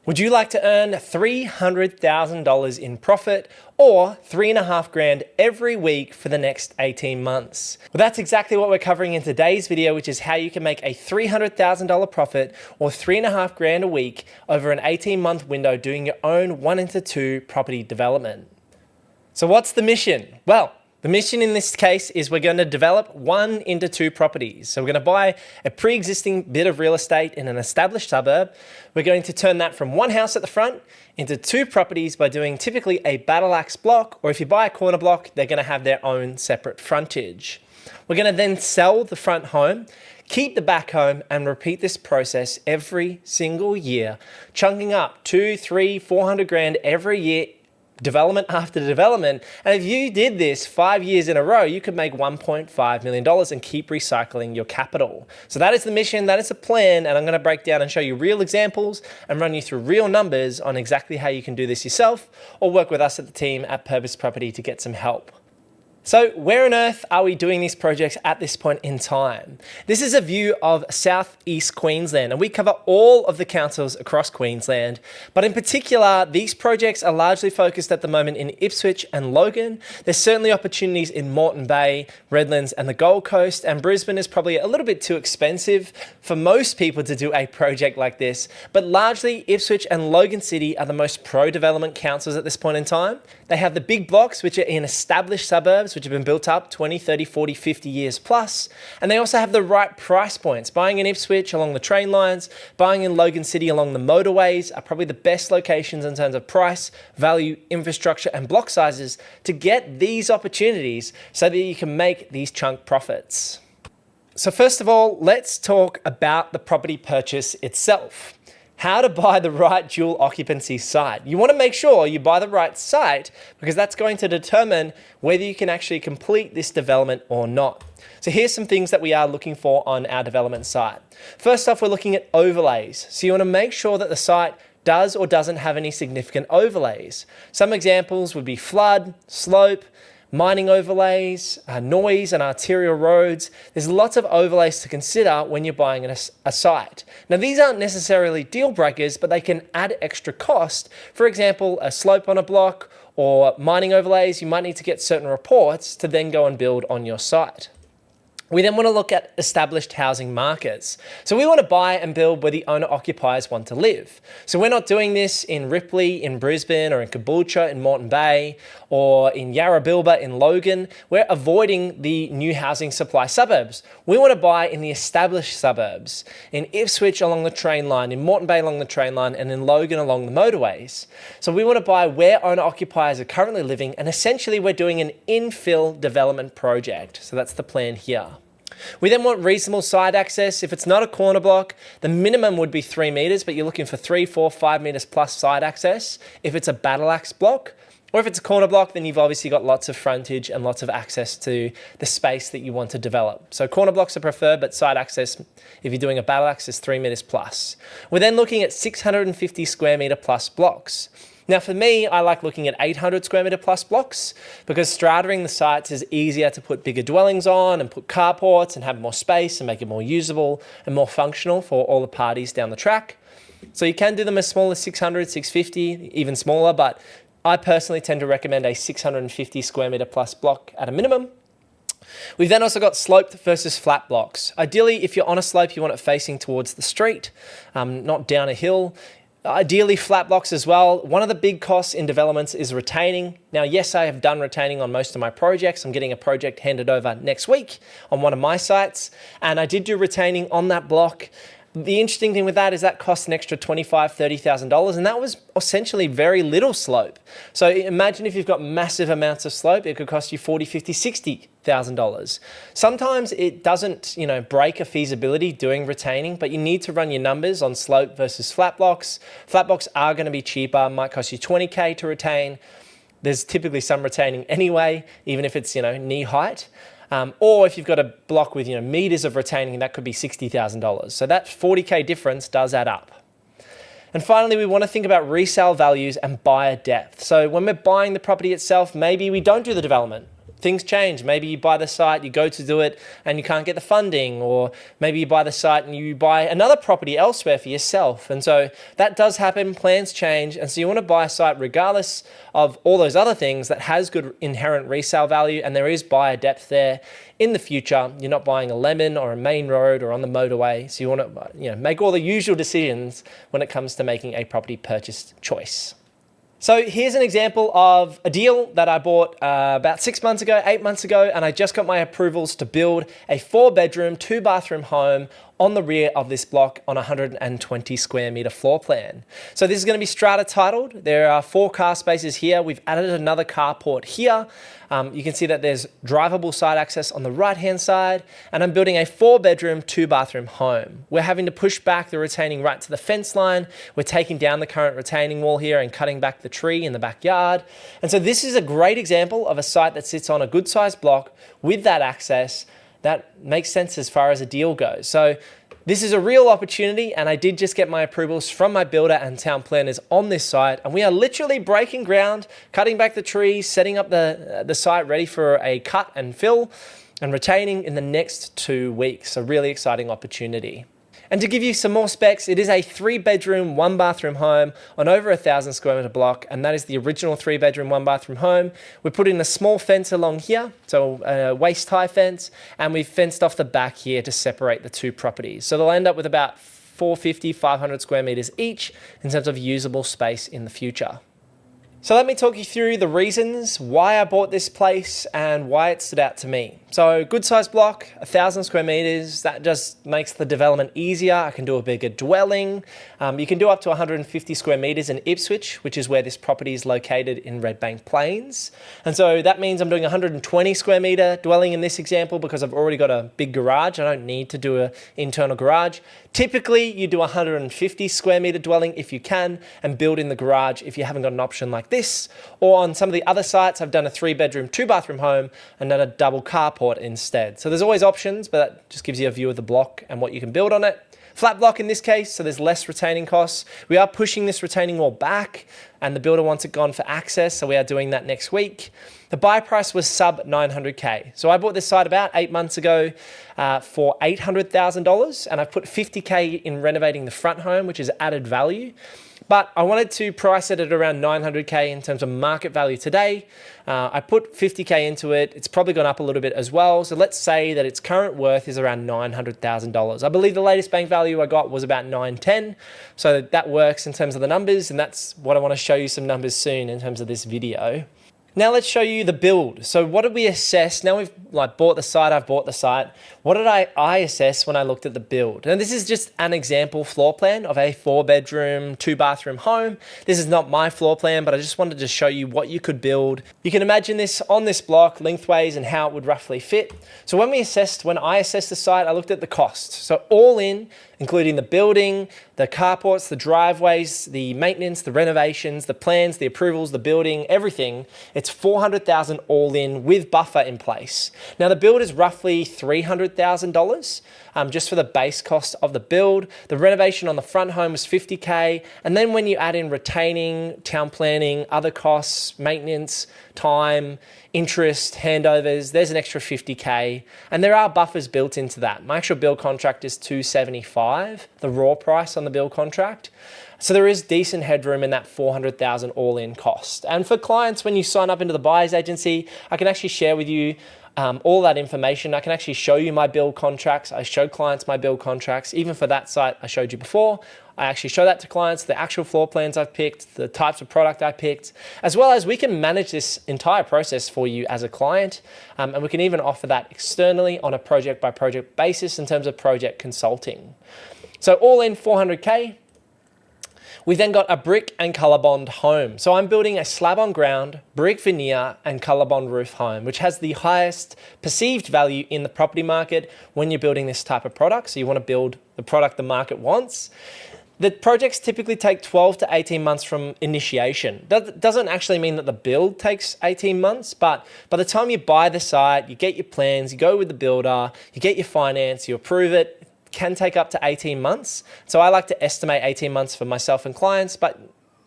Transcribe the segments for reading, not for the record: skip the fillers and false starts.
Would you like to earn $300,000 in profit or $3,500 every week for the next 18 months? Well, that's exactly what we're covering in today's video, which is how you can make a $300,000 profit or $3,500 a week over an 18-month window doing your own 1-2 property development. So what's the mission? Well, the mission in this case is we're going to develop 1-2 properties. So we're going to buy a pre-existing bit of real estate in an established suburb. We're going to turn that from one house at the front into 2 properties by doing typically a battle axe block, or if you buy a corner block, they're going to have their own separate frontage. We're going to then sell the front home, keep the back home, and repeat this process every single year, chunking up 200, 300, 400 grand every year, development after development. And if you did this 5 years in a row, you could make $1.5 million and keep recycling your capital. So that is the mission, that is the plan, and I'm going to break down and show you real examples and run you through real numbers on exactly how you can do this yourself or work with us at the team at Purpose Property to get some help. So where on earth are we doing these projects at this point in time? This is a view of southeast Queensland, and we cover all of the councils across Queensland. But in particular, these projects are largely focused at the moment in Ipswich and Logan. There's certainly opportunities in Moreton Bay, Redlands and the Gold Coast, and Brisbane is probably a little bit too expensive for most people to do a project like this. But largely Ipswich and Logan City are the most pro-development councils at this point in time. They have the big blocks, which are in established suburbs, which have been built up 20, 30, 40, 50 years plus. And they also have the right price points. Buying in Ipswich along the train lines, buying in Logan City along the motorways are probably the best locations in terms of price, value, infrastructure, and block sizes to get these opportunities so that you can make these chunk profits. So first of all, let's talk about the property purchase itself. How to buy the right dual occupancy site. You want to make sure you buy the right site because that's going to determine whether you can actually complete this development or not. So here's some things that we are looking for on our development site. First off, we're looking at overlays. So you want to make sure that the site does or doesn't have any significant overlays. Some examples would be flood, slope, mining overlays, noise and arterial roads. There's lots of overlays to consider when you're buying a site. Now, these aren't necessarily deal breakers, but they can add extra cost. For example, a slope on a block or mining overlays, you might need to get certain reports to then go and build on your site. We then want to look at established housing markets. So we want to buy and build where the owner-occupiers want to live. So we're not doing this in Ripley, in Brisbane, or in Caboolture, in Moreton Bay, or in Yarrabilba, in Logan. We're avoiding the new housing supply suburbs. We want to buy in the established suburbs, in Ipswich along the train line, in Moreton Bay along the train line, and in Logan along the motorways. So we want to buy where owner-occupiers are currently living, and essentially we're doing an infill development project. So that's the plan here. We then want reasonable side access. If it's not a corner block, the minimum would be 3 meters, but you're looking for 3, 4, 5 meters plus side access. If it's a battle axe block, or if it's a corner block, then you've obviously got lots of frontage and lots of access to the space that you want to develop. So corner blocks are preferred, but side access, if you're doing a battle axe, is 3 meters plus. We're then looking at 650 square meter plus blocks. Now for me, I like looking at 800 square meter plus blocks because stratering the sites is easier to put bigger dwellings on and put carports and have more space and make it more usable and more functional for all the parties down the track. So you can do them as small as 600, 650, even smaller, but I personally tend to recommend a 650 square meter plus block at a minimum. We've then also got sloped versus flat blocks. Ideally, if you're on a slope, you want it facing towards the street, not down a hill. Ideally flat blocks as well. One of the big costs in developments is retaining. Now, yes, I have done retaining on most of my projects. I'm getting a project handed over next week on one of my sites, and I did do retaining on that block. The interesting thing with that is that costs an extra $25,000, $30,000, and that was essentially very little slope. So imagine if you've got massive amounts of slope, it could cost you $40,000, $50,000, $60,000. Sometimes it doesn't, break a feasibility doing retaining, but you need to run your numbers on slope versus flat blocks. Flat blocks are going to be cheaper, might cost you $20K to retain. There's typically some retaining anyway, even if it's, knee height. Or if you've got a block with meters of retaining, that could be $60,000. So that $40K difference does add up. And finally, we want to think about resale values and buyer depth. So when we're buying the property itself, maybe we don't do the development. things change. Maybe you buy the site, you go to do it and you can't get the funding, or maybe you buy the site and you buy another property elsewhere for yourself. And so that does happen, plans change. And so you want to buy a site regardless of all those other things that has good inherent resale value, and there is buyer depth there in the future. You're not buying a lemon or a main road or on the motorway. So you want to make all the usual decisions when it comes to making a property purchase choice. So here's an example of a deal that I bought about 6 months ago, 8 months ago, and I just got my approvals to build a 4-bedroom, 2-bathroom home on the rear of this block on a 120 square meter floor plan. So this is going to be strata titled. There are 4 car spaces here. We've added another carport here. You can see that there's drivable side access on the right-hand side, and I'm building a 4-bedroom, 2-bathroom home. We're having to push back the retaining right to the fence line. We're taking down the current retaining wall here and cutting back the tree in the backyard. And so this is a great example of a site that sits on a good sized block with that access that makes sense as far as a deal goes. So this is a real opportunity, and I did just get my approvals from my builder and town planners on this site, and we are literally breaking ground, cutting back the trees, setting up the site ready for a cut and fill and retaining in the next 2 weeks. So really exciting opportunity. And to give you some more specs, it is a 3-bedroom, 1-bathroom home on over 1,000 square meter block, and that is the original 3-bedroom, 1-bathroom home. We put in a small fence along here, so a waist-high fence, and we've fenced off the back here to separate the 2 properties. So they'll end up with about 450, 500 square meters each in terms of usable space in the future. So let me talk you through the reasons why I bought this place and why it stood out to me. So good size block, 1,000 square meters, that just makes the development easier. I can do a bigger dwelling. You can do up to 150 square meters in Ipswich, which is where this property is located in Red Bank Plains. And so that means I'm doing 120 square meter dwelling in this example because I've already got a big garage. I don't need to do an internal garage. Typically you do 150 square meter dwelling if you can, and build in the garage if you haven't got an option like this. Or on some of the other sites, I've done a 3-bedroom, 2-bathroom home and then a double carport instead. So there's always options, but that just gives you a view of the block and what you can build on it. Flat block in this case, so there's less retaining costs. We are pushing this retaining wall back, and the builder wants it gone for access, so we are doing that next week. The buy price was sub 900K. So I bought this site about 8 months ago for $800,000, and I've put 50K in renovating the front home, which is added value. But I wanted to price it at around 900K in terms of market value today. I put 50K into it. It's probably gone up a little bit as well. So let's say that its current worth is around $900,000. I believe the latest bank value I got was about 910. So that works in terms of the numbers, and that's what I want to show you some numbers soon in terms of this video. Now let's show you the build. So what did we assess? Now we've bought the site, I've bought the site. What did I assess when I looked at the build? And this is just an example floor plan of a 4-bedroom, 2-bathroom home. This is not my floor plan, but I just wanted to show you what you could build. You can imagine this on this block lengthways and how it would roughly fit. So when I assessed the site, I looked at the cost. So all in, including the building, the carports, the driveways, the maintenance, the renovations, the plans, the approvals, the building, everything. It's $400,000 all in with buffer in place. Now the build is roughly $300,000 just for the base cost of the build. The renovation on the front home was 50K. And then when you add in retaining, town planning, other costs, maintenance, time, interest, handovers, there's an extra 50K. And there are buffers built into that. My actual build contract is $275, the raw price on the build contract. So there is decent headroom in that $400,000 all-in cost. And for clients, when you sign up into the buyer's agency, I can actually share with you all that information. I can actually show you my build contracts. I show clients my build contracts. Even for that site I showed you before, I actually show that to clients, the actual floor plans I've picked, the types of product I picked, as well as we can manage this entire process for you as a client. And we can even offer that externally on a project by project basis in terms of project consulting. So all in 400K. We then got a brick and ColourBond home. So I'm building a slab on ground, brick veneer and ColourBond roof home, which has the highest perceived value in the property market when you're building this type of product. So you want to build the product the market wants. The projects typically take 12 to 18 months from initiation. That doesn't actually mean that the build takes 18 months, but by the time you buy the site, you get your plans, you go with the builder, you get your finance, you approve it, can take up to 18 months. So I like to estimate 18 months for myself and clients, but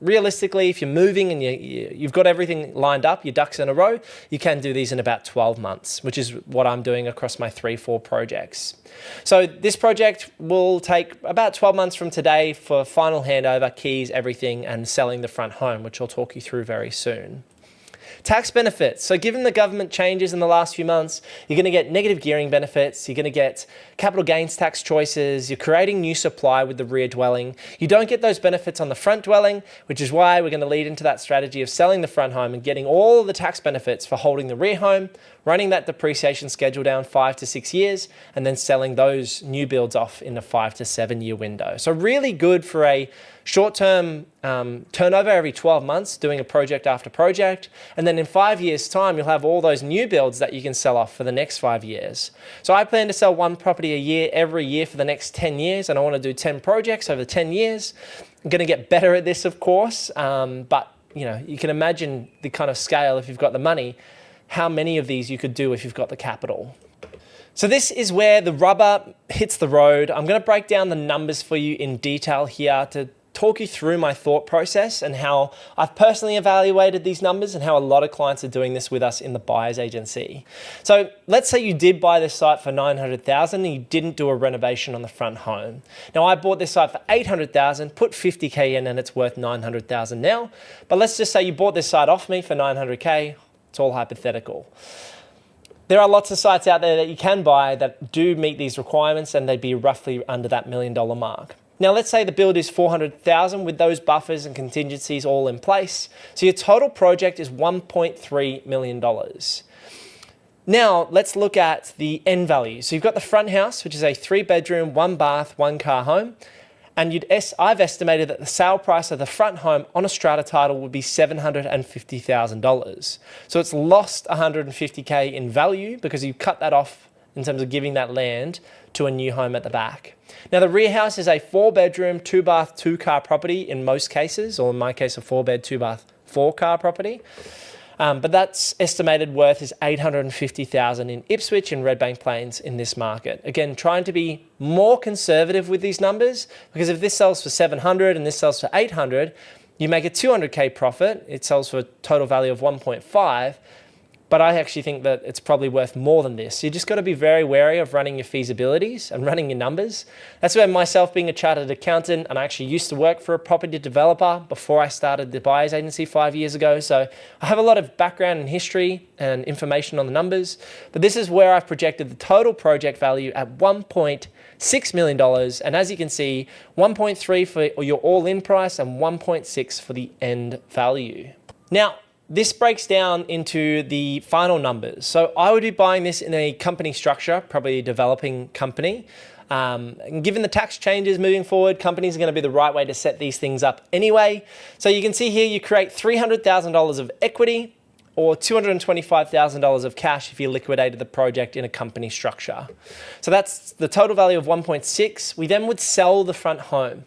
realistically, if you're moving and you've got everything lined up, your ducks in a row, you can do these in about 12 months, which is what I'm doing across my 3-4 projects. So this project will take about 12 months from today for final handover, keys, everything, and selling the front home, which I'll talk you through very soon. Tax benefits. So given the government changes in the last few months, you're going to get negative gearing benefits, you're going to get capital gains tax choices, you're creating new supply with the rear dwelling. You don't get those benefits on the front dwelling, which is why we're going to lead into that strategy of selling the front home and getting all the tax benefits for holding the rear home, running that depreciation schedule down 5 to 6 years, and then selling those new builds off in a 5 to 7 year window. So really good for a short-term turnover every 12 months, doing a project after project. And then in 5 years' time, you'll have all those new builds that you can sell off for the next 5 years. So I plan to sell one property a year every year for the next 10 years, and I want to do 10 projects over 10 years. I'm going to get better at this, of course, but you can imagine the kind of scale if you've got the money, how many of these you could do if you've got the capital. So this is where the rubber hits the road. I'm going to break down the numbers for you in detail here to talk you through my thought process and how I've personally evaluated these numbers and how a lot of clients are doing this with us in the buyer's agency. So let's say you did buy this site for $900,000 and you didn't do a renovation on the front home. Now I bought this site for $800,000, put $50K in, and it's worth $900,000 now. But let's just say you bought this site off me for $900K. It's all hypothetical. There are lots of sites out there that you can buy that do meet these requirements, and they'd be roughly under that $1 million mark. Now, let's say the build is $400,000 with those buffers and contingencies all in place. So your total project is $1.3 million. Now, let's look at the end value. So you've got the front house, which is a 3-bedroom, 1-bath, 1-car home. And I've estimated that the sale price of the front home on a strata title would be $750,000. So it's lost $150K in value because you cut that off in terms of giving that land to a new home at the back. Now the rear house is a 4-bedroom, 2-bath, 2-car property in most cases, or in my case a 4-bed, 2-bath, 4-car property. But that's estimated worth is $850,000 in Ipswich and Red Bank Plains in this market. Again, trying to be more conservative with these numbers, because if this sells for $700 and this sells for $800, you make a $200K profit. It sells for a total value of 1.5. But I actually think that it's probably worth more than this. You just got to be very wary of running your feasibilities and running your numbers. That's where myself being a chartered accountant, and I actually used to work for a property developer before I started the buyer's agency 5 years ago. So I have a lot of background and history and information on the numbers. But this is where I've projected the total project value at $1.6 million. And as you can see, 1.3 for your all-in price and 1.6 for the end value. Now, this breaks down into the final numbers. So I would be buying this in a company structure, probably a developing company. And given the tax changes moving forward, companies are going to be the right way to set these things up anyway. So you can see here, you create $300,000 of equity or $225,000 of cash if you liquidated the project in a company structure. So that's the total value of 1.6. We then would sell the front home.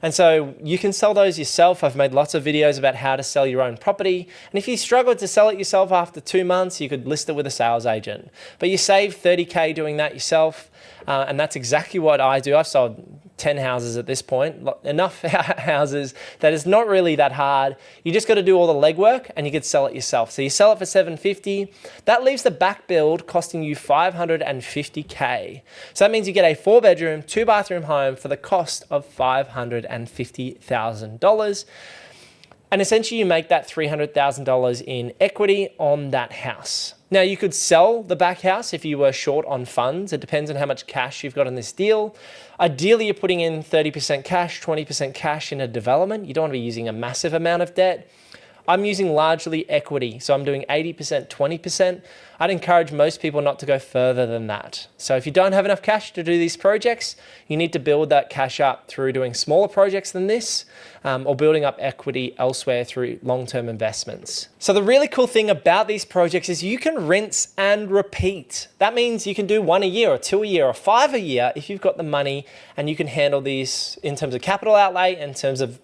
And so you can sell those yourself. I've made lots of videos about how to sell your own property. And if you struggle to sell it yourself after 2 months, you could list it with a sales agent. But you save $30K doing that yourself. And that's exactly what I do. I've sold 10 houses at this point, enough houses that it's not really that hard. You just got to do all the legwork and you could sell it yourself. So you sell it for $750. That leaves the back build costing you $550K. So that means you get a 4-bedroom, 2-bathroom home for the cost of $550,000. And essentially you make that $300,000 in equity on that house. Now you could sell the back house if you were short on funds. It depends on how much cash you've got in this deal. Ideally, you're putting in 30% cash, 20% cash in a development. You don't want to be using a massive amount of debt. I'm using largely equity, so I'm doing 80%, 20%. I'd encourage most people not to go further than that. So if you don't have enough cash to do these projects, you need to build that cash up through doing smaller projects than this, or building up equity elsewhere through long-term investments. So the really cool thing about these projects is you can rinse and repeat. That means you can do 1 a year or 2 a year or 5 a year if you've got the money, and you can handle these in terms of capital outlay, in terms of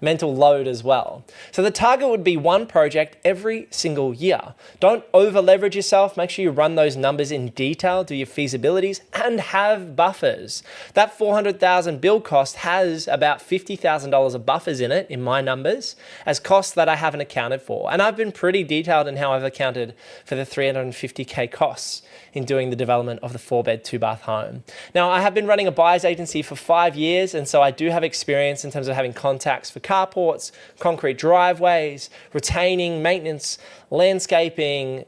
mental load as well. So the target it would be one project every single year. Don't over leverage yourself. Make sure you run those numbers in detail, do your feasibilities, and have buffers. That $400,000 build cost has about $50,000 of buffers in it, in my numbers, as costs that I haven't accounted for. And I've been pretty detailed in how I've accounted for the $350K costs in doing the development of the 4-bed, 2-bath home. Now, I have been running a buyer's agency for 5 years, and so I do have experience in terms of having contacts for carports, concrete driveways, retaining, maintenance, landscaping,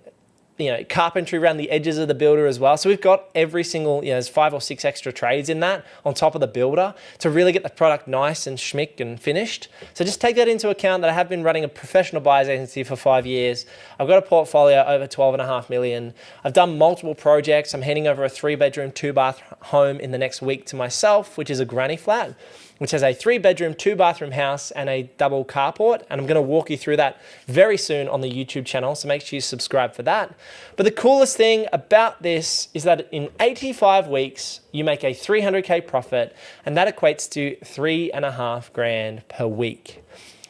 carpentry around the edges of the builder as well. So we've got every single, there's 5 or 6 extra trades in that on top of the builder to really get the product nice and schmick and finished. So just take that into account that I have been running a professional buyer's agency for 5 years. I've got a portfolio over 12.5 million. I've done multiple projects. I'm handing over a 3-bedroom, 2-bath home in the next week to myself, which is a granny flat, which has a 3-bedroom, 2-bathroom house and a double carport. And I'm going to walk you through that very soon on the YouTube channel. So make sure you subscribe for that. But the coolest thing about this is that in 85 weeks, you make a $300K profit, and that equates to $3.5 grand per week.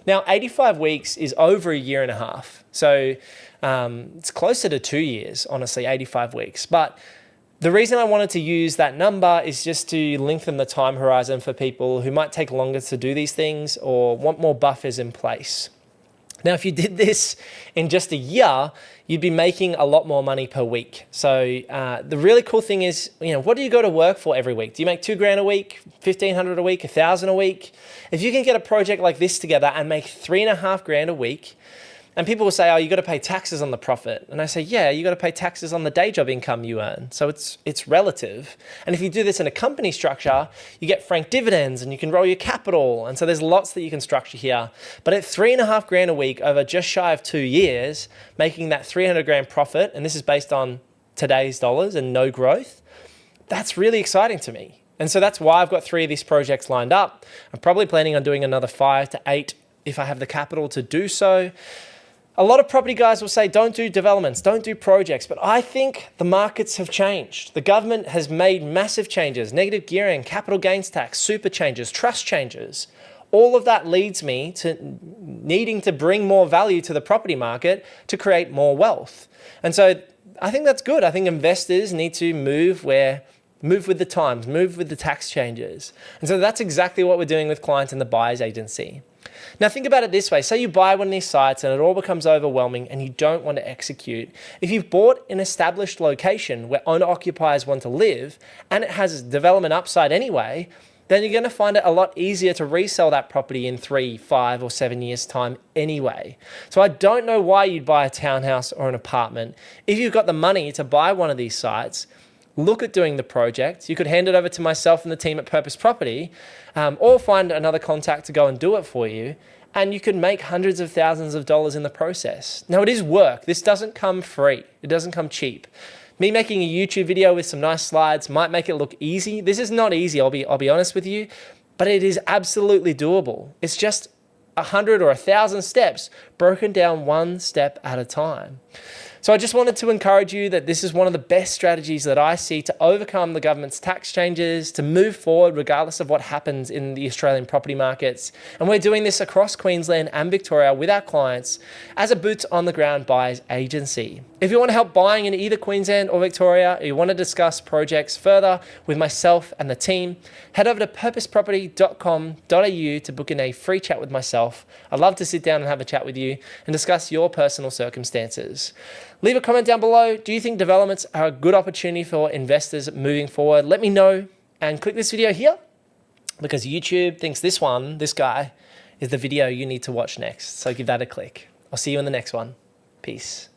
Now, 85 weeks is over a year and a half. So it's closer to 2 years, honestly, 85 weeks. But the reason I wanted to use that number is just to lengthen the time horizon for people who might take longer to do these things or want more buffers in place. Now, if you did this in just a year, you'd be making a lot more money per week. So the really cool thing is, what do you go to work for every week? Do you make $2 grand a week, $1,500 a week, $1,000 a week? If you can get a project like this together and make $3.5 grand a week, and people will say, oh, you got to pay taxes on the profit. And I say, yeah, you got to pay taxes on the day job income you earn. So it's relative. And if you do this in a company structure, you get franked dividends and you can roll your capital. And so there's lots that you can structure here. But at $3.5 grand a week over just shy of 2 years, making that 300 grand profit, and this is based on today's dollars and no growth, that's really exciting to me. And so that's why I've got 3 of these projects lined up. I'm probably planning on doing another 5 to 8 if I have the capital to do so. A lot of property guys will say, don't do developments, don't do projects, but I think the markets have changed. The government has made massive changes, negative gearing, capital gains tax, super changes, trust changes. All of that leads me to needing to bring more value to the property market to create more wealth. And so I think that's good. I think investors need to move with the times, move with the tax changes. And so that's exactly what we're doing with clients in the buyer's agency. Now think about it this way. Say you buy one of these sites and it all becomes overwhelming and you don't want to execute. If you've bought an established location where owner-occupiers want to live and it has development upside anyway, then you're going to find it a lot easier to resell that property in 3, 5, or 7 years' time anyway. So I don't know why you'd buy a townhouse or an apartment. If you've got the money to buy one of these sites, look at doing the project. You could hand it over to myself and the team at Purpose Property, or find another contact to go and do it for you, and you could make hundreds of thousands of dollars in the process. Now, it is work. This doesn't come free. It doesn't come cheap. Me making a YouTube video with some nice slides might make it look easy. This is not easy, I'll be honest with you, but it is absolutely doable. It's just 100 or 1,000 steps broken down one step at a time. So I just wanted to encourage you that this is one of the best strategies that I see to overcome the government's tax changes, to move forward regardless of what happens in the Australian property markets. And we're doing this across Queensland and Victoria with our clients as a boots on the ground buyers agency. If you want to help buying in either Queensland or Victoria, or you want to discuss projects further with myself and the team, head over to purposeproperty.com.au to book in a free chat with myself. I'd love to sit down and have a chat with you and discuss your personal circumstances. Leave a comment down below. Do you think developments are a good opportunity for investors moving forward? Let me know, and click this video here because YouTube thinks this guy, is the video you need to watch next. So give that a click. I'll see you in the next one. Peace.